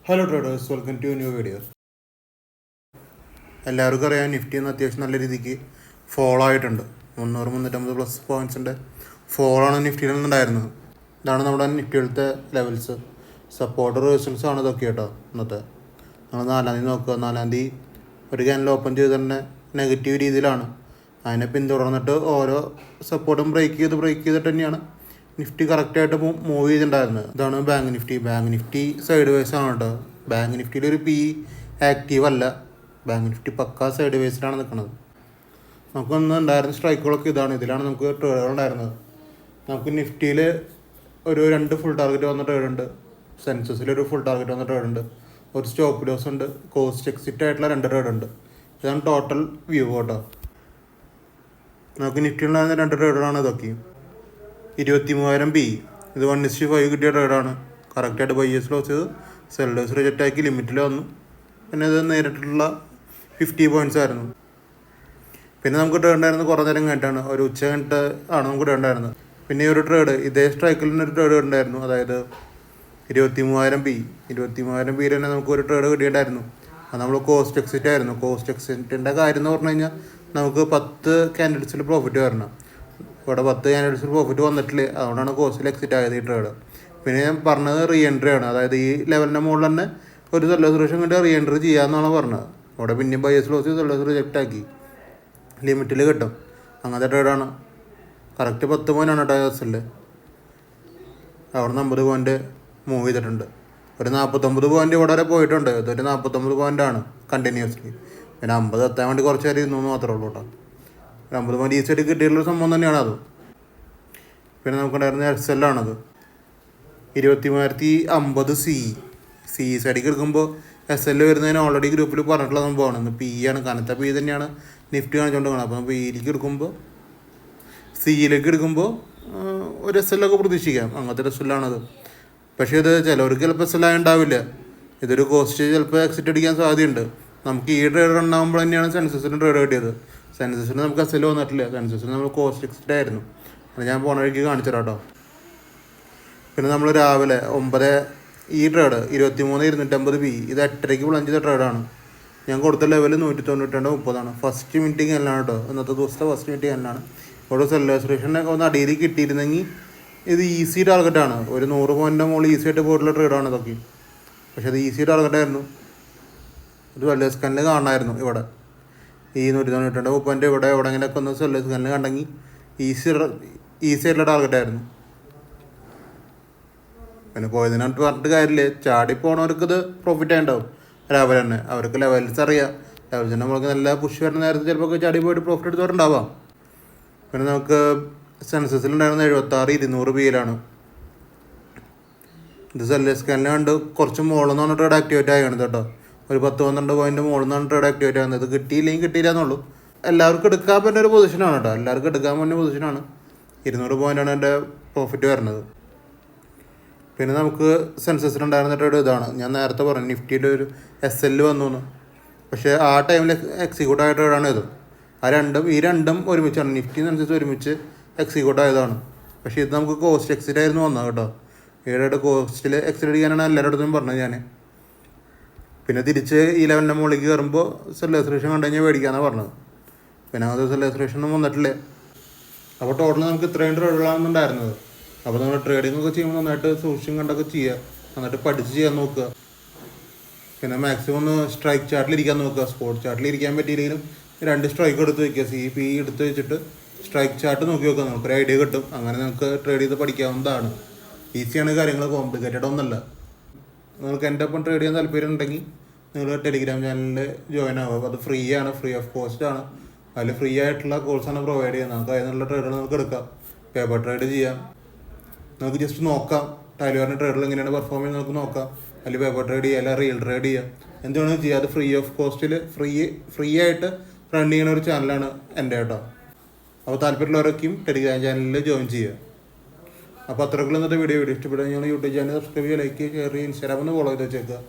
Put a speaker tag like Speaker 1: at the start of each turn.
Speaker 1: Hello traders, welcome to new video. എല്ലാവർക്കും അറിയാം, Nifty എന്ന് അത്യാവശ്യം നല്ല രീതിക്ക് ഫോളോ ആയിട്ടുണ്ട്. 300-350 പ്ലസ് പോയിൻറ്റ്സിൻ്റെ ഫോളാണ് നിഫ്റ്റിയിൽ നിന്നുണ്ടായിരുന്നത്. ഇതാണ് നമ്മുടെ നിഫ്റ്റിയിലത്തെ ലെവൽസ്. സപ്പോർട്ട് റിസൾട്ട്സ് ആണ് ഇതൊക്കെ കേട്ടോ. ഇന്നത്തെ നമ്മൾ 4-ാം തീയതി നോക്കുക. 4-ാം തീയതി ഒരു ക്യാൻഡിൽ ഓപ്പൺ ചെയ്ത് തന്നെ നെഗറ്റീവ് രീതിയിലാണ്. അതിനെ പിന്തുടർന്നിട്ട് ഓരോ സപ്പോർട്ടും ബ്രേക്ക് ചെയ്തിട്ട് തന്നെയാണ് നിഫ്റ്റി കറക്റ്റായിട്ട് മൂവ് ചെയ്തിട്ടുണ്ടായിരുന്നത്. ഇതാണ് bank Nifty. Bank Nifty side vase ആണ് കേട്ടോ. ബാങ്ക് നിഫ്റ്റിയിൽ ഒരു പി ആക്റ്റീവ് അല്ല. ബാങ്ക് നിഫ്റ്റി പക്കാ സൈഡ് വേസിലാണ് നിൽക്കുന്നത്. നമുക്കൊന്ന് ഉണ്ടായിരുന്ന സ്ട്രൈക്കുകളൊക്കെ ഇതിലാണ് നമുക്ക് ട്രേഡുകൾ ഉണ്ടായിരുന്നത്. നമുക്ക് നിഫ്റ്റിയിൽ ഒരു 2 ഫുൾ ടാർഗറ്റ് വന്ന ട്രേഡുണ്ട്. സെൻസസിലൊരു ഫുൾ ടാർഗറ്റ് വന്ന ട്രേഡുണ്ട്. ഒരു സ്റ്റോപ്പ് ലോസ് ഉണ്ട്. കോസ്റ്റ് എക്സിറ്റ് ആയിട്ടുള്ള 2 ട്രേഡുണ്ട്. ഇതാണ് ടോട്ടൽ വ്യൂ കേട്ടോ. നമുക്ക് നിഫ്റ്റി ഉണ്ടായിരുന്ന 2 ട്രേഡുകളാണ് ഇതൊക്കെ. 23,000 പി. ഇത് 1:5 കിട്ടിയ ട്രേഡാണ്. കറക്റ്റായിട്ട് ബൈയേഴ്സ് ക്ലോസ് ചെയ്ത് സെല്ലേഴ്സ് റിജക്റ്റ് ആക്കി ലിമിറ്റിൽ വന്നു. പിന്നെ ഇത് നേരിട്ടുള്ള 50 പോയിൻറ്റ്സ് ആയിരുന്നു. പിന്നെ നമുക്ക് ട്രേഡ് ഉണ്ടായിരുന്നത് കുറേ നേരം കഴിഞ്ഞിട്ടാണ്, ഒരു ഉച്ച കഴിഞ്ഞിട്ട് ആണ് നമുക്ക് ട്രേഡ് ഉണ്ടായിരുന്നത്. പിന്നെ ഈ ഒരു ട്രേഡ് ഇതേ സ്ട്രൈക്കിൽ നിന്നൊരു ട്രേഡ് ഉണ്ടായിരുന്നു. അതായത് 23,000 പി. 23,000 പിയിൽ തന്നെ നമുക്ക് ഒരു ട്രേഡ് കിട്ടിയിട്ടുണ്ടായിരുന്നു. അത് നമ്മൾ കോസ്റ്റ് എക്സിറ്റ് ആയിരുന്നു. കോസ്റ്റ് എക്സിറ്റിൻ്റെ കാര്യം എന്ന് പറഞ്ഞു കഴിഞ്ഞാൽ നമുക്ക് 10 ക്യാൻഡിഡേറ്റ്സിൽ പ്രോഫിറ്റ് വരണം. ഇവിടെ 10 ക്യാൻഡിഡേറ്റ്സിൽ പ്രോഫിറ്റ് വന്നിട്ടില്ല. അതുകൊണ്ടാണ് കോസ്റ്റിൽ എക്സിറ്റ് ആയത് ഈ ട്രേഡ്. പിന്നെ ഞാൻ പറഞ്ഞത് റീ എൻട്രി ആണ്. അതായത് ഈ ലെവലിൻ്റെ മുകളിൽ തന്നെ ഒരു സെല്ലേഴ്സ് കണ്ട് റീ എൻട്രി ചെയ്യാമെന്നാണ് പറഞ്ഞത്. അവിടെ പിന്നെയും ബയേഴ്സ് ക്ലോസ് ചെയ്ത് സെല്ലേഴ്സ് റിജക്റ്റ് ആക്കി ലിമിറ്റിൽ കിട്ടും. അങ്ങനത്തെ ട്രേഡാണ്. കറക്റ്റ് 10 പോയിൻ്റാണ് കേട്ടോ എസിൽ. അവിടെ 50 പോയിൻ്റ് മൂവ് ചെയ്തിട്ടുണ്ട്. ഒരു 49 പോയിൻ്റ് ഇവിടെ വരെ പോയിട്ടുണ്ട്. ഇതൊരു 49 പോയിൻ്റാണ് കണ്ടിന്യൂസ്ലി. പിന്നെ 50 എത്താൻ വേണ്ടി കുറച്ച് നേരം ഇരുന്നു മാത്രമേ ഉള്ളൂ കേട്ടോ. 50 പോയിൻ്റ് ഈ സൈഡ് കിട്ടിയിട്ടുള്ള സംഭവം തന്നെയാണ് അത്. പിന്നെ നമുക്കുണ്ടായിരുന്ന എക്സെല്ലാണത്. 23,050 സി സൈഡിലേക്ക് എടുക്കുമ്പോൾ എസ് എൽ വരുന്നതിന് ഓൾറെഡി ഗ്രൂപ്പിൽ പറഞ്ഞിട്ടുള്ള സംഭവമാണ്. പി ആണ്, കനത്ത പി തന്നെയാണ് നിഫ്റ്റി കാണിച്ചുകൊണ്ട് കാണുന്നത്. അപ്പോൾ പിയിലേക്ക് എടുക്കുമ്പോൾ സിയിലേക്ക് എടുക്കുമ്പോൾ ഒരു എസ് എല്ലൊക്കെ പ്രതീക്ഷിക്കാം. അങ്ങനത്തെ ഒരു എസ് എല്ലാണത്. പക്ഷേ ഇത് ചിലവർക്ക് ചിലപ്പോൾ എസ് എല്ലായി ഉണ്ടാവില്ല. ഇതൊരു കോസ്റ്റ് ചിലപ്പോൾ എക്സിറ്റ് അടിക്കാൻ സാധ്യതയുണ്ട്. നമുക്ക് ഈ ട്രേഡ് ഉണ്ടാകുമ്പോൾ തന്നെയാണ് സെൻസസിന് ട്രേഡ് കിട്ടിയത്. സെൻസസിന് നമുക്ക് എസ് എൽ വന്നിട്ടില്ല. സെൻസസിന് നമ്മൾ കോസ്റ്റ് എക്സിറ്റ് ആയിരുന്നു. അത് ഞാൻ പോണ വഴിക്ക് കാണിച്ചു തരാം കേട്ടോ. പിന്നെ നമ്മൾ രാവിലെ 9 ഈ ട്രേഡ് 23,250 പി. ഇത് 8:30 പ്ലാൻ ചെയ്ത ട്രേഡാണ്. ഞാൻ കൊടുത്ത ലെവൽ 192.30 ഫസ്റ്റ് മീറ്റിംഗ് എല്ലാം കേട്ടോ. ഇന്നത്തെ ദിവസത്തെ ഫസ്റ്റ് മീറ്റിംഗ് എല്ലാം. ഇവിടെ സെല്ലേഴ്സ് ഒന്ന് അടിയിൽ കിട്ടിയിരുന്നെങ്കിൽ ഇത് ഈസി ടാർഗറ്റാണ്. ഒരു 100 പോയിൻ്റിൻ്റെ മുകളിൽ ഈസി ആയിട്ട് പോയിട്ടുള്ള ട്രേഡാണ് ഇതൊക്കെ. പക്ഷേ അത് ഈസി ടാർഗറ്റായിരുന്നു. ഇത് സെല്ലേഴ്സ് സ്കാനിൽ കാണണമായിരുന്നു. ഇവിടെ ഈ 192.30 ഇവിടെ എവിടെയെങ്കിലൊക്കെ ഒന്ന് സെല്ലേഴ്സ് സ്കാനിൽ കണ്ടെങ്കിൽ ഈസി ആയിട്ടുള്ള ടാർഗറ്റായിരുന്നു. പിന്നെ പോയതിനായിട്ട് പറഞ്ഞിട്ട് കാര്യമില്ല. ചാടി പോണവർക്ക് ഇത് പ്രോഫിറ്റ് ആയിട്ടുണ്ടാവും രാവിലെ തന്നെ. അവർക്ക് ലെവൽസ് അറിയാം. ലെവൽസ് തന്നെ നമ്മൾക്ക് നല്ല പുഷ് വരുന്ന നേരത്തെ ചിലപ്പോൾ ചാടി പോയിട്ട് പ്രോഫിറ്റ് എടുത്തോട്ടുണ്ടാവാം. പിന്നെ നമുക്ക് സെൻസസിലുണ്ടായിരുന്ന 76,200 പിയിലാണ്. ഇത് സെല്ലേഴ്സ് സ്കാനിൽ കണ്ട് കുറച്ച് മുകളിൽ നിന്നാണ് ട്രേഡ് ആക്ടിവേറ്റ് ആയത് കേട്ടോ. ഒരു 10-12 പോയിൻ്റ് മുകളിൽ നിന്നാണ് ട്രേഡ് ആക്ടിവേറ്റ് ആകുന്നത്. ഇത് കിട്ടിയില്ലെങ്കിൽ കിട്ടിയില്ല എന്നുള്ളൂ. എല്ലാവർക്കും എടുക്കാൻ പറ്റുന്ന ഒരു പൊസിഷനാണ് കേട്ടോ. എല്ലാവർക്കും എടുക്കാൻ പറ്റുന്ന പൊസിഷനാണ്. 200 പോയിൻ്റാണ് എൻ്റെ പ്രോഫിറ്റ് വരുന്നത്. പിന്നെ നമുക്ക് സെൻസസിലുണ്ടായിരുന്ന ട്രേഡ് ഇതാണ്. ഞാൻ നേരത്തെ പറഞ്ഞു നിഫ്റ്റിയുടെ ഒരു എസ് എൽ വന്നു. പക്ഷേ ആ ടൈമിൽ എക്സിക്യൂട്ട് ആയ ട്രേഡാണ് ഇത്. ഈ രണ്ടും ഒരുമിച്ചാണ്. നിഫ്റ്റി സെൻസസ് ഒരുമിച്ച് എക്സിക്യൂട്ട് ആയതാണ്. പക്ഷേ ഇത് നമുക്ക് കോസ്റ്റ് എക്സിറ്റ് ആയിരുന്നു വന്നത് കേട്ടോ. ഈയിടെ കോസ്റ്റിൽ എക്സിറ്റ് അടിക്കാനാണ് എല്ലാവരുടെ അടുത്തും പറഞ്ഞത് ഞാൻ. പിന്നെ തിരിച്ച് ഈ ലെവലിൻ്റെ മുകളിലേക്ക് കയറുമ്പോൾ സെല്ലേഴ്സ് കണ്ടു കഴിഞ്ഞാൽ മേടിക്കാനാണ് പറഞ്ഞത്. പിന്നെ അത് സെല്ലേഴ്സ് ഒന്നും വന്നിട്ടില്ലേ. അപ്പോൾ ടോട്ടൽ നമുക്ക് ഇത്രയും ട്രേഡുകളാണെന്നുണ്ടായിരുന്നത്. അപ്പോൾ നമ്മൾ ട്രേഡിംഗ് ഒക്കെ ചെയ്യുമ്പോൾ നന്നായിട്ട് സൂക്ഷിച്ചും കണ്ടൊക്കെ ചെയ്യുക. നന്നായിട്ട് പഠിച്ച് ചെയ്യാൻ നോക്കുക. പിന്നെ മാക്സിമം ഒന്ന് സ്ട്രൈക്ക് ചാർട്ടിലിരിക്കാൻ നോക്കുക. സ്പോട്ട് ചാർട്ടിലിരിക്കാൻ പറ്റിയില്ലെങ്കിലും 2 സ്ട്രൈക്ക് എടുത്ത് വയ്ക്കുക. CP എടുത്ത് വെച്ചിട്ട് സ്ട്രൈക്ക് ചാർട്ട് നോക്കി നോക്കുക. നമുക്കൊരു ഐഡിയ കിട്ടും. അങ്ങനെ നമുക്ക് ട്രേഡ് ചെയ്ത് പഠിക്കാവുന്നതാണ്. ഈസിയാണ് കാര്യങ്ങൾ, കോംപ്ലിക്കേറ്റഡ് ഒന്നല്ല. നിങ്ങൾക്ക് എൻ്റെ ഒപ്പം ട്രേഡ് ചെയ്യാൻ താല്പര്യം ഉണ്ടെങ്കിൽ നിങ്ങൾ ടെലിഗ്രാം ചാനലിൽ ജോയിൻ ആവുക. അത് ഫ്രീ ആണ്, ഫ്രീ ഓഫ് കോസ്റ്റ് ആണ്. അതിൽ ഫ്രീ ആയിട്ടുള്ള കോഴ്സാണ് പ്രൊവൈഡ് ചെയ്യുന്നത്. നമുക്ക് അതിനുള്ള ട്രേഡുകൾ നമുക്ക് എടുക്കാം. പേപ്പർ ട്രേഡ് ചെയ്യാം. നമുക്ക് ജസ്റ്റ് നോക്കാം ടൈലറിൻ്റെ ട്രേഡുകൾ എങ്ങനെയാണ് പെർഫോം ചെയ്യുന്നത് നമുക്ക് നോക്കാം. അതിൽ പേപ്പർ ട്രേഡ് ചെയ്യുക, അല്ലെങ്കിൽ റിയൽ ട്രേഡ് ചെയ്യുക, എന്ത് വേണമെങ്കിലും ചെയ്യുക. അത് ഫ്രീ ഓഫ് കോസ്റ്റിൽ ഫ്രീ ആയിട്ട് റൺ ചെയ്യുന്ന ഒരു ചാനലാണ് എൻ്റെ കേട്ടോ. അപ്പോൾ താല്പര്യമുള്ളവരൊക്കെയും ടെലിഗ്രാം ചാനലിൽ ജോയിൻ ചെയ്യുക. അപ്പോൾ അത്രക്കുള്ള ഇന്നത്തെ വീഡിയോ ഇഷ്ടപ്പെടുക. ഞങ്ങൾ യൂട്യൂബ് ചാനൽ സബ്സ്ക്രൈബ് ചെയ്യുക, ലൈക്ക് ചെയ്യുക, ഷെയർ ചെയ്യുക, ഇൻസ്റ്റാഗ്രാം ഒന്ന് ഫോളോ ചെയ്ത് വെച്ചേക്കുക.